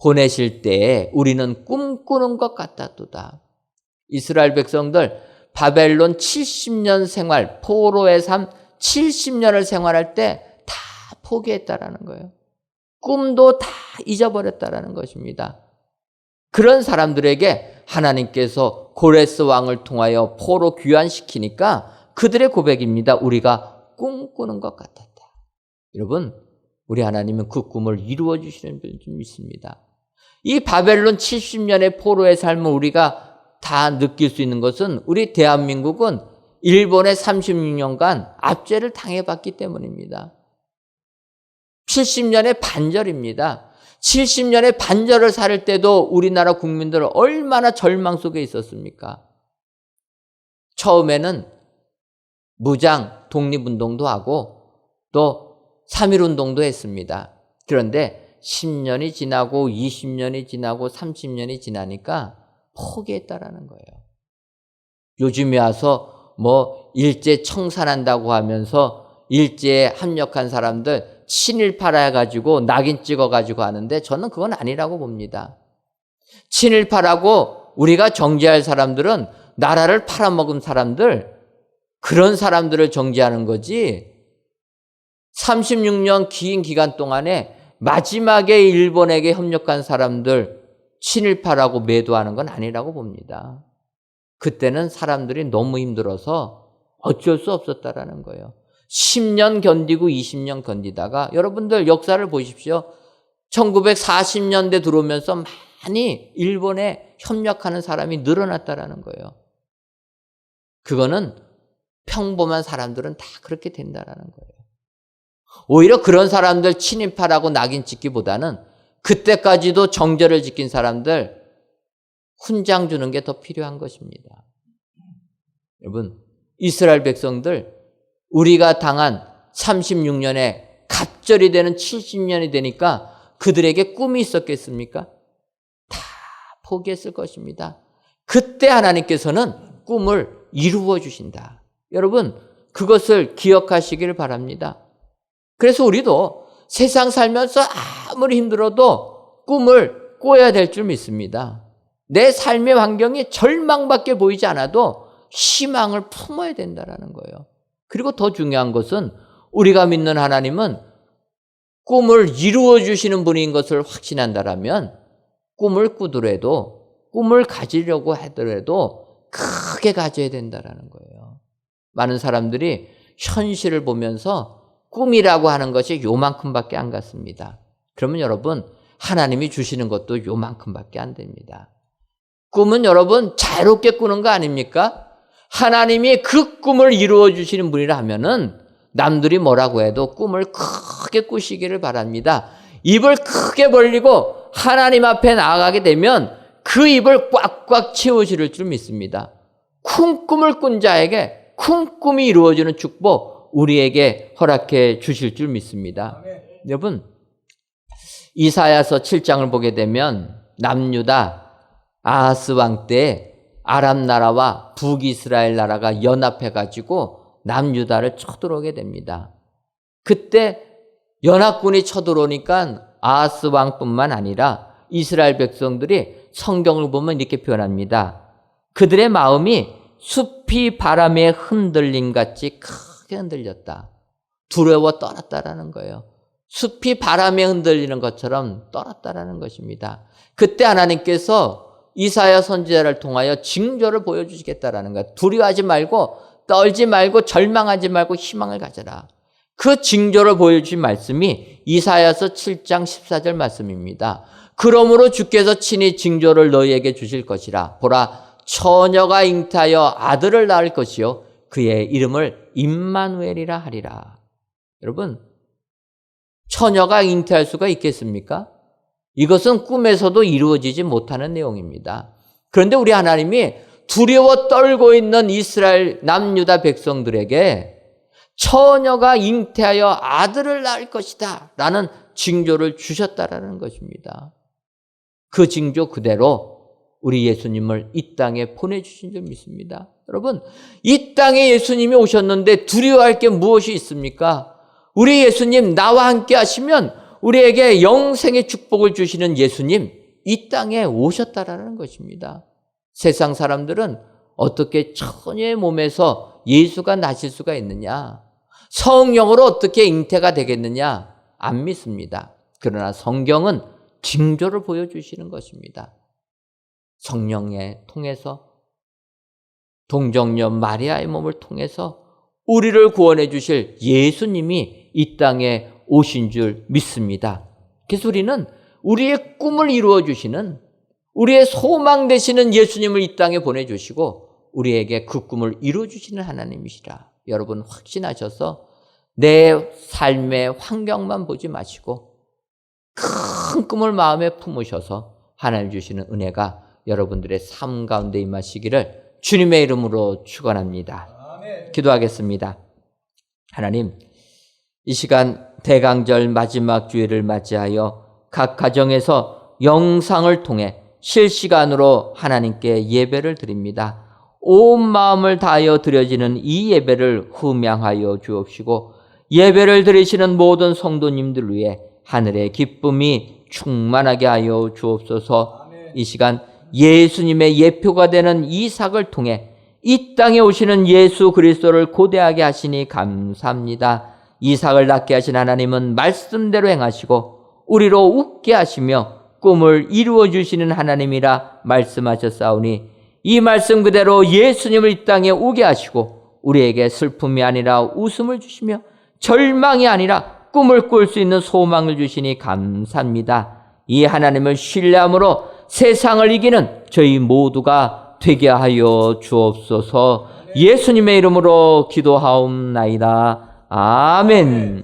보내실 때에 우리는 꿈꾸는 것 같았도다. 이스라엘 백성들 바벨론 70년 생활, 포로의 삶 70년을 생활할 때 다 포기했다라는 거예요. 꿈도 다 잊어버렸다라는 것입니다. 그런 사람들에게 하나님께서 고레스 왕을 통하여 포로 귀환시키니까 그들의 고백입니다. 우리가 꿈꾸는 것 같았다. 여러분, 우리 하나님은 그 꿈을 이루어 주시는 줄 믿습니다. 이 바벨론 70년의 포로의 삶을 우리가 다 느낄 수 있는 것은 우리 대한민국은 일본의 36년간 압제를 당해봤기 때문입니다. 70년의 반절입니다. 70년의 반절을 살 때도 우리나라 국민들 얼마나 절망 속에 있었습니까? 처음에는 무장 독립운동도 하고 또 3.1운동도 했습니다. 그런데 10년이 지나고 20년이 지나고 30년이 지나니까 포기했다라는 거예요. 요즘에 와서 일제 청산한다고 하면서 일제에 합력한 사람들 친일파라 해가지고 낙인 찍어가지고 하는데 저는 그건 아니라고 봅니다. 친일파라고 우리가 정죄할 사람들은 나라를 팔아먹은 사람들, 그런 사람들을 정죄하는 거지 36년 긴 기간 동안에 마지막에 일본에게 협력한 사람들 친일파라고 매도하는 건 아니라고 봅니다. 그때는 사람들이 너무 힘들어서 어쩔 수 없었다라는 거예요. 10년 견디고 20년 견디다가 여러분들 역사를 보십시오. 1940년대 들어오면서 많이 일본에 협력하는 사람이 늘어났다라는 거예요. 그거는 평범한 사람들은 다 그렇게 된다라는 거예요. 오히려 그런 사람들 친일파라고 낙인 찍기보다는 그때까지도 정절을 지킨 사람들 훈장 주는 게 더 필요한 것입니다. 여러분, 이스라엘 백성들 우리가 당한 36년에 갑절이 되는 70년이 되니까 그들에게 꿈이 있었겠습니까? 다 포기했을 것입니다. 그때 하나님께서는 꿈을 이루어 주신다. 여러분, 그것을 기억하시길 바랍니다. 그래서 우리도 세상 살면서 아무리 힘들어도 꿈을 꿔야 될 줄 믿습니다. 내 삶의 환경이 절망밖에 보이지 않아도 희망을 품어야 된다는 거예요. 그리고 더 중요한 것은 우리가 믿는 하나님은 꿈을 이루어 주시는 분인 것을 확신한다라면 꿈을 꾸더라도, 꿈을 가지려고 하더라도 크게 가져야 된다는 거예요. 많은 사람들이 현실을 보면서 꿈이라고 하는 것이 요만큼밖에 안 같습니다. 그러면 여러분, 하나님이 주시는 것도 요만큼밖에 안 됩니다. 꿈은 여러분 자유롭게 꾸는 거 아닙니까? 하나님이 그 꿈을 이루어 주시는 분이라 하면은 남들이 뭐라고 해도 꿈을 크게 꾸시기를 바랍니다. 입을 크게 벌리고 하나님 앞에 나아가게 되면 그 입을 꽉꽉 채우실 줄 믿습니다. 큰 꿈을 꾼 자에게 큰 꿈이 이루어지는 축복 우리에게 허락해 주실 줄 믿습니다. 여러분, 이사야서 7장을 보게 되면 남유다 아하스 왕 때 아람 나라와 북이스라엘 나라가 연합해 가지고 남유다를 쳐들어오게 됩니다. 그때 연합군이 쳐들어오니까 아하스 왕뿐만 아니라 이스라엘 백성들이 성경을 보면 이렇게 표현합니다. 그들의 마음이 숲이 바람에 흔들림 같이 크게 흔들렸다. 두려워 떨었다라는 거예요. 숲이 바람에 흔들리는 것처럼 떨었다라는 것입니다. 그때 하나님께서 이사야 선지자를 통하여 징조를 보여주시겠다라는 거예요. 두려워하지 말고 떨지 말고 절망하지 말고 희망을 가져라. 그 징조를 보여주신 말씀이 이사야서 7장 14절 말씀입니다. 그러므로 주께서 친히 징조를 너희에게 주실 것이라. 보라, 처녀가 잉태하여 아들을 낳을 것이요 그의 이름을 임마누엘이라 하리라. 여러분, 처녀가 잉태할 수가 있겠습니까? 이것은 꿈에서도 이루어지지 못하는 내용입니다. 그런데 우리 하나님이 두려워 떨고 있는 이스라엘 남유다 백성들에게 처녀가 잉태하여 아들을 낳을 것이다 라는 징조를 주셨다라는 것입니다. 그 징조 그대로 우리 예수님을 이 땅에 보내주신 줄 믿습니다. 여러분, 이 땅에 예수님이 오셨는데 두려워할 게 무엇이 있습니까? 우리 예수님 나와 함께 하시면 우리에게 영생의 축복을 주시는 예수님 이 땅에 오셨다라는 것입니다. 세상 사람들은 어떻게 처녀의 몸에서 예수가 나실 수가 있느냐? 성령으로 어떻게 잉태가 되겠느냐? 안 믿습니다. 그러나 성경은 징조를 보여주시는 것입니다. 성령에 통해서 동정녀 마리아의 몸을 통해서 우리를 구원해 주실 예수님이 이 땅에 오신 줄 믿습니다. 그래서 우리는 우리의 꿈을 이루어 주시는, 우리의 소망 되시는 예수님을 이 땅에 보내주시고 우리에게 그 꿈을 이루어 주시는 하나님이시라. 여러분 확신하셔서 내 삶의 환경만 보지 마시고 큰 꿈을 마음에 품으셔서 하나님 주시는 은혜가 여러분들의 삶 가운데 임하시기를 주님의 이름으로 축원합니다. 기도하겠습니다. 하나님, 이 시간 대강절 마지막 주일을 맞이하여 각 가정에서 영상을 통해 실시간으로 하나님께 예배를 드립니다. 온 마음을 다하여 드려지는 이 예배를 흠양하여 주옵시고 예배를 드리시는 모든 성도님들 위해 하늘의 기쁨이 충만하게 하여 주옵소서. 이 시간 예수님의 예표가 되는 이삭을 통해 이 땅에 오시는 예수 그리스도를 고대하게 하시니 감사합니다. 이삭을 낳게 하신 하나님은 말씀대로 행하시고 우리로 웃게 하시며 꿈을 이루어 주시는 하나님이라 말씀하셨사오니 이 말씀 그대로 예수님을 이 땅에 오게 하시고 우리에게 슬픔이 아니라 웃음을 주시며 절망이 아니라 꿈을 꿀 수 있는 소망을 주시니 감사합니다. 이 하나님을 신뢰함으로 세상을 이기는 저희 모두가 되게 하여 주옵소서. 예수님의 이름으로 기도하옵나이다. 아멘.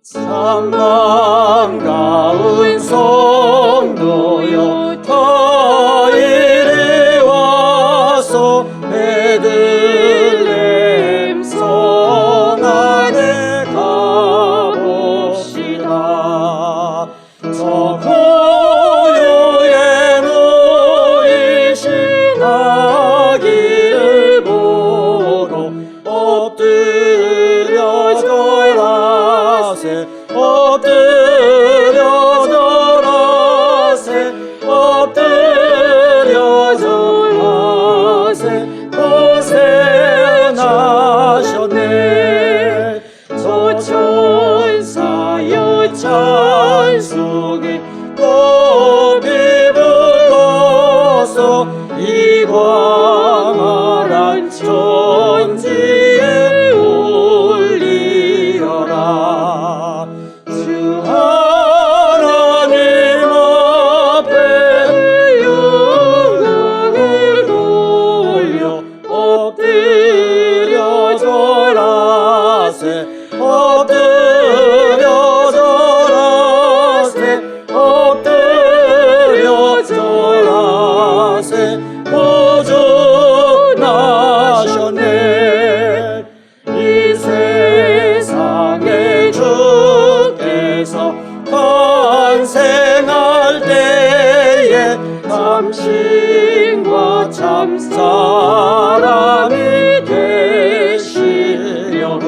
참 반가운 성도여 다 이리 와서 베들레헴 성 안에 가봅시다. 저 고요의 사람이 되시려고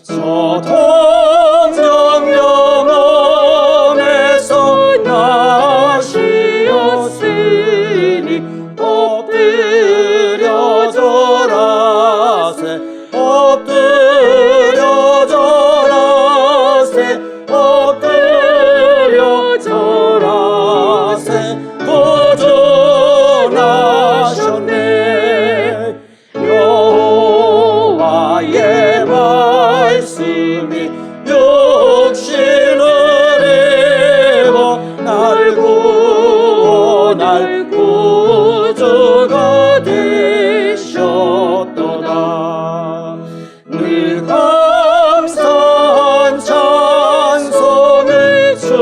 서동정 영혼에서 나시었으니 엎드려 절하세 엎드려 절하세 엎드려 절하세 도전하셨네 여호와의 말씀이 육신을 입어 날 구원할 구주가 되셨도다 늘 감사한 찬송을 주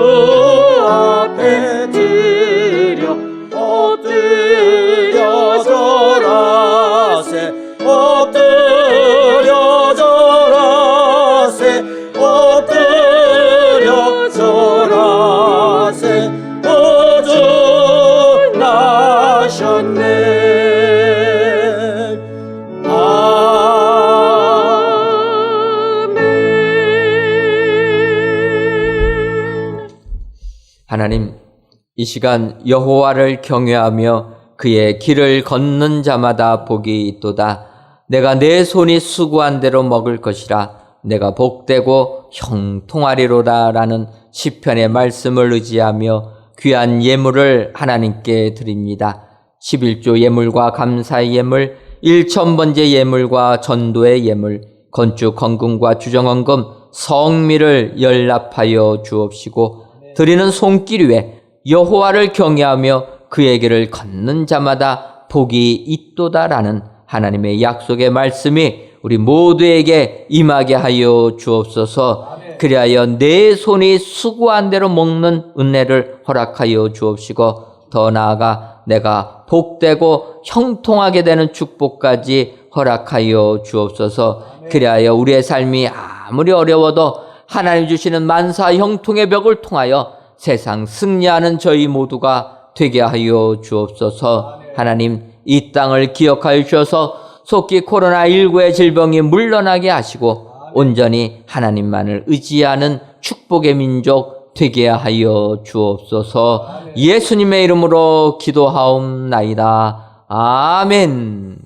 앞에 드려 엎드려 절하세 엎드려 절하세 엎드려 절하세 도전하셨네 하나님, 이 시간 여호와를 경외하며 그의 길을 걷는 자마다 복이 있도다. 내가 내 손이 수고한 대로 먹을 것이라. 내가 복되고 형통하리로다. 라는 시편의 말씀을 의지하며 귀한 예물을 하나님께 드립니다. 11조 예물과 감사의 예물, 1,000번째 예물과 전도의 예물, 건축 헌금과 주정 헌금, 성미를 연락하여 주옵시고 드리는 손길 위에 여호와를 경외하며 그의 길을 걷는 자마다 복이 있도다라는 하나님의 약속의 말씀이 우리 모두에게 임하게 하여 주옵소서. 그리하여 내 손이 수고한 대로 먹는 은혜를 허락하여 주옵시고 더 나아가 내가 복되고 형통하게 되는 축복까지 허락하여 주옵소서. 그리하여 우리의 삶이 아무리 어려워도 하나님 주시는 만사 형통의 벽을 통하여 세상 승리하는 저희 모두가 되게 하여 주옵소서. 하나님, 이 땅을 기억하여 주셔서 속히 코로나19의 질병이 물러나게 하시고 온전히 하나님만을 의지하는 축복의 민족 되게 하여 주옵소서. 예수님의 이름으로 기도하옵나이다. 아멘.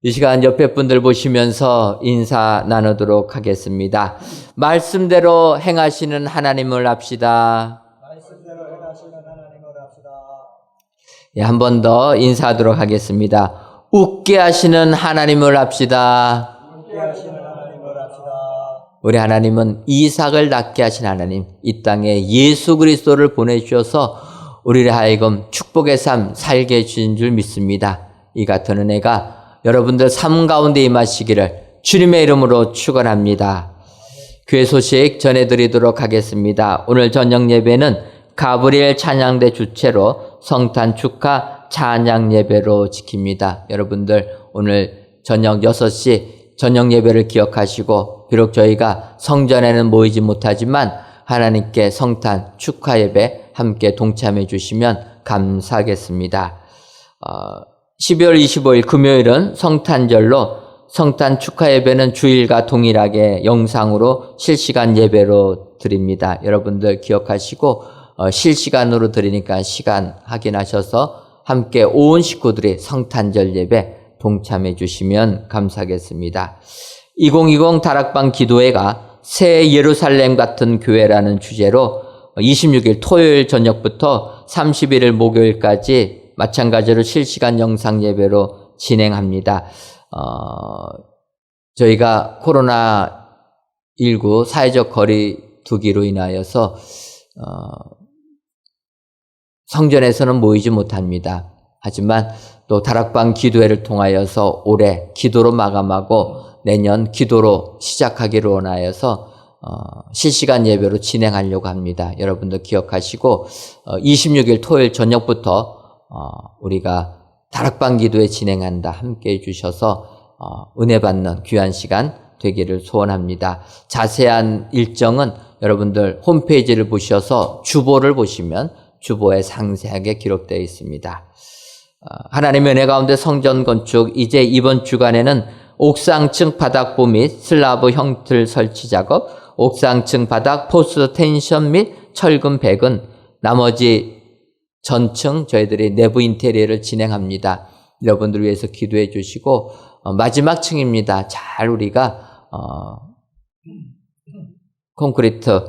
이 시간 옆에 분들 보시면서 인사 나누도록 하겠습니다. 말씀대로 행하시는 하나님을 합시다. 예, 한 번 더 인사하도록 하겠습니다. 웃게 하시는 하나님을 합시다. 우리 하나님은 이삭을 낳게 하신 하나님, 이 땅에 예수 그리스도를 보내주셔서 우리를 하여금 축복의 삶 살게 해주신 줄 믿습니다. 이 같은 은혜가 여러분들 삶 가운데 임하시기를 주님의 이름으로 축원합니다. 교회 소식 전해드리도록 하겠습니다. 오늘 저녁 예배는 가브리엘 찬양대 주최로 성탄 축하 찬양 예배로 지킵니다. 여러분들 오늘 저녁 6시 저녁 예배를 기억하시고 비록 저희가 성전에는 모이지 못하지만 하나님께 성탄 축하 예배 함께 동참해 주시면 감사하겠습니다. 12월 25일 금요일은 성탄절로 성탄 축하 예배는 주일과 동일하게 영상으로 실시간 예배로 드립니다. 여러분들 기억하시고 실시간으로 드리니까 시간 확인하셔서 함께 온 식구들이 성탄절 예배 동참해 주시면 감사하겠습니다. 2020 다락방 기도회가 새 예루살렘 같은 교회라는 주제로 26일 토요일 저녁부터 31일 목요일까지 마찬가지로 실시간 영상 예배로 진행합니다. 저희가 코로나19 사회적 거리 두기로 인하여서 성전에서는 모이지 못합니다. 하지만 또 다락방 기도회를 통하여서 올해 기도로 마감하고 내년 기도로 시작하기로 원하여서 실시간 예배로 진행하려고 합니다. 여러분들 기억하시고 26일 토요일 저녁부터 우리가 다락방 기도회 진행한다 함께 해주셔서 은혜 받는 귀한 시간 되기를 소원합니다. 자세한 일정은 여러분들 홈페이지를 보셔서 주보를 보시면 주보에 상세하게 기록되어 있습니다. 하나님의 은혜 가운데 성전 건축, 이제 이번 주간에는 옥상층 바닥부 및 슬라브 형틀 설치 작업, 옥상층 바닥 포스 텐션 및 철근 백은, 나머지 전층 저희들이 내부 인테리어를 진행합니다. 여러분들 위해서 기도해 주시고, 마지막 층입니다. 잘 우리가 콘크리트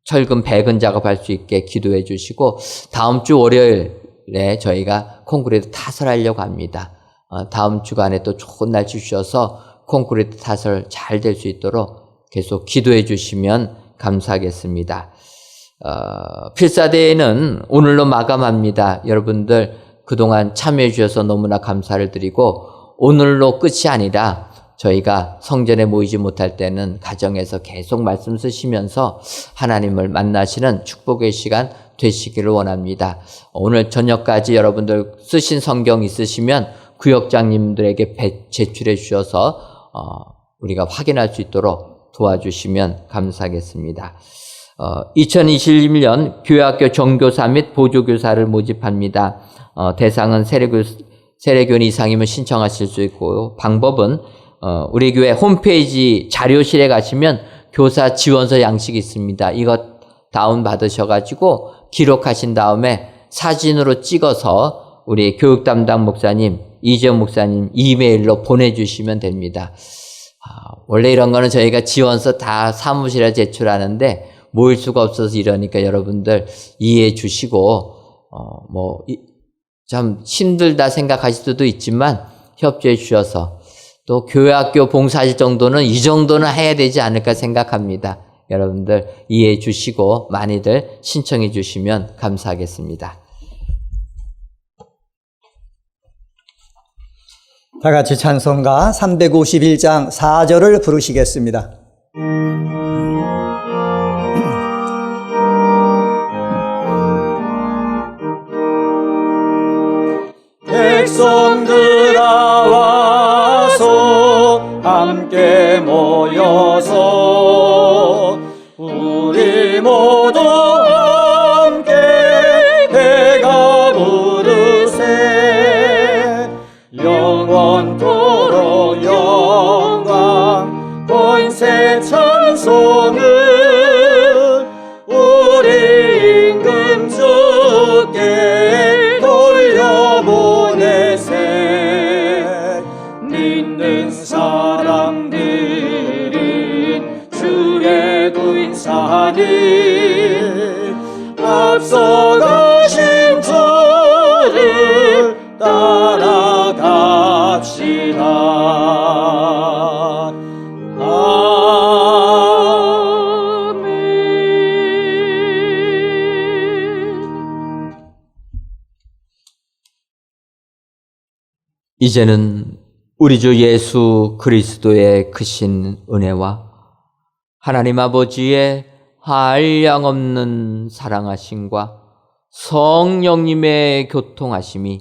철근 배근 작업할 수 있게 기도해 주시고, 다음 주 월요일에 저희가 콘크리트 타설하려고 합니다. 다음 주간에 또 좋은 날 주셔서 콘크리트 타설 잘 될 수 있도록 계속 기도해 주시면 감사하겠습니다. 필사대회는 오늘로 마감합니다. 여러분들 그동안 참여해 주셔서 너무나 감사를 드리고, 오늘로 끝이 아니라 저희가 성전에 모이지 못할 때는 가정에서 계속 말씀 쓰시면서 하나님을 만나시는 축복의 시간 되시기를 원합니다. 오늘 저녁까지 여러분들 쓰신 성경 있으시면 구역장님들에게 제출해 주셔서 우리가 확인할 수 있도록 도와주시면 감사하겠습니다. 2021년 교회학교 정교사 및 보조교사를 모집합니다. 대상은 세례교인 이상이면 신청하실 수 있고, 방법은 우리 교회 홈페이지 자료실에 가시면 교사 지원서 양식이 있습니다. 이것 다운받으셔가지고 기록하신 다음에 사진으로 찍어서 우리 교육 담당 목사님, 이재용 목사님 이메일로 보내주시면 됩니다. 원래 이런 거는 저희가 지원서 다 사무실에 제출하는데 모일 수가 없어서 이러니까 여러분들 이해해 주시고, 참 힘들다 생각하실 수도 있지만 협조해 주셔서, 또 교회학교 봉사할 정도는 이 정도는 해야 되지 않을까 생각합니다. 여러분들 이해해 주시고 많이들 신청해 주시면 감사하겠습니다. 다 같이 찬송가 351장 4절을 부르시겠습니다. 백성들아 와서 함께 모여서 우리 모두 함께 배가 부르세. 영원토록 영광 권세 찬송을 우리 임금 주께 돌려보내세. 믿는 사람들은 주의 군사님 앞서가신 주를 따라갑시다. 이제는 우리 주 예수 그리스도의 크신 은혜와 하나님 아버지의 한량없는 사랑하심과 성령님의 교통하심이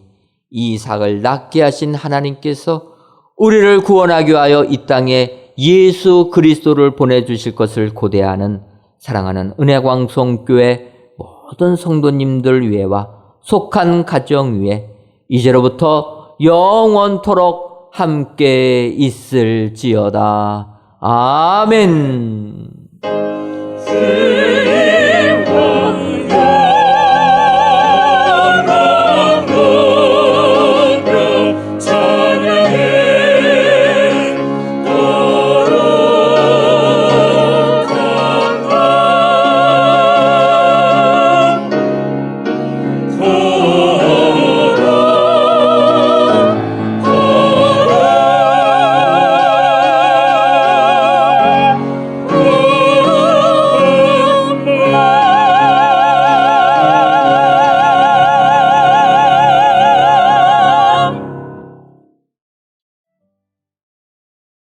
이삭을 낳게 하신 하나님께서 우리를 구원하기 위하여 이 땅에 예수 그리스도를 보내주실 것을 고대하는 사랑하는 은혜광성교회 모든 성도님들 위에와 속한 가정 위에 이제로부터 영원토록 함께 있을지어다. 아멘.